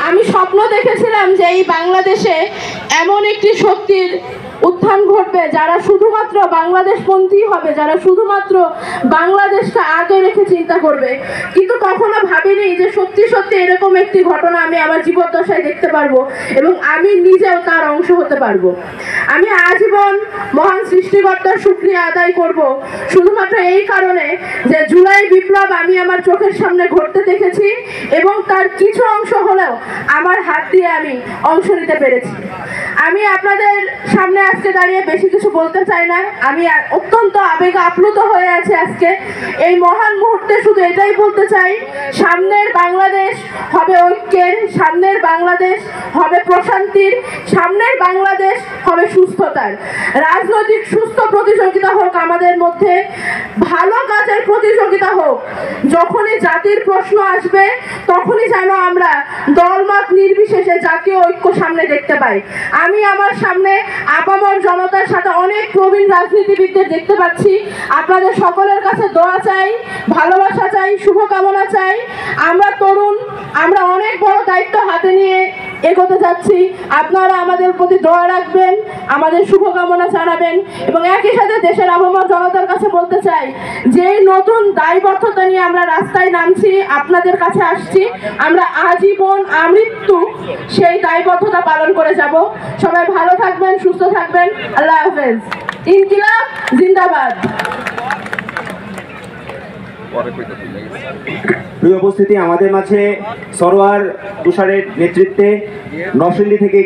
আমি স্বপ্ন দেখেছিলাম যে এই বাংলাদেশে এমন একটি শক্তির উত্থান ঘটবে যারা শুধুমাত্র বাংলাদেশপন্থী হবে, যারা শুধুমাত্র বাংলাদেশকে আগে রেখে চিন্তা করবে। কিন্তু কখনো ভাবিনি যে সত্যি সত্যি এরকম একটি ঘটনা আমি আমার জীবদ্দশায় দেখতে পারবো এবং আমি নিজেও তার অংশ হতে পারবো। আমি আজীবন মহান সৃষ্টিকর্তার শুকরিয়া আদায় করব শুধুমাত্র এই কারণে যে জুলাই বিপ্লব আমি আমার চোখের সামনে ঘটতে দেখেছি এবং তার কিছু অংশ হলেও আমার হাত দিয়ে আমি অংশ নিতে পেরেছি। আমি আপনাদের সামনে আজকে দাঁড়িয়ে বেশি কিছু বলতে চাই না। আমি অত্যন্ত আবেগ আপ্লুত হয়ে আছি আজকে এই মহান মুহূর্তে। শুধু এটাই বলতে চাই, সামনের বাংলাদেশ হবে ঐক্যের, সামনের বাংলাদেশ হবে প্রশান্তির, সামনের বাংলাদেশ হবে সুস্থতার। রাজনৈতিক সুস্থ প্রতিযোগিতা হোক আমাদের মধ্যে, ভালো কাজের প্রতিযোগিতা হোক। যখনই জাতির প্রশ্ন আসবে তখনই যেন আমরা দলমত নির্বিশেষে জাতীয় ঐক্য সামনে দেখতে পাই। আমি আমার সামনে আপামর জনতার সাথে অনেক প্রবীণ রাজনীতিবিদদের দেখতে পাচ্ছি। আপনাদের সকলের কাছে দোয়া চাই, ভালোবাসা চাই, শুভকামনা চাই। আমরা তরুণ, আমরা অনেক বড় দায়িত্ব হাতে নিয়ে এগোতে যাচ্ছি। আপনারা আমাদের প্রতি দোয়া রাখবেন, আমাদের শুভকামনা জানাবেন এবং একই সাথে দেশের আপামর জনতার কাছে বলতে চাই যে নতুন দায়বদ্ধতা নিয়ে আমরা রাস্তায় নামছি, আপনাদের কাছে আসছি। আমরা আজীবন আমৃত্যু সেই দায়বদ্ধতা পালন করে যাব। সবাই ভালো থাকবেন, সুস্থ থাকবেন। আল্লাহ হাফেজ। ইনকিলাব জিন্দাবাদ। প্রিয় উপস্থিতি, আমাদের মাঝে সরোয়ার তুষারের নেতৃত্বে নরসিংদী থেকে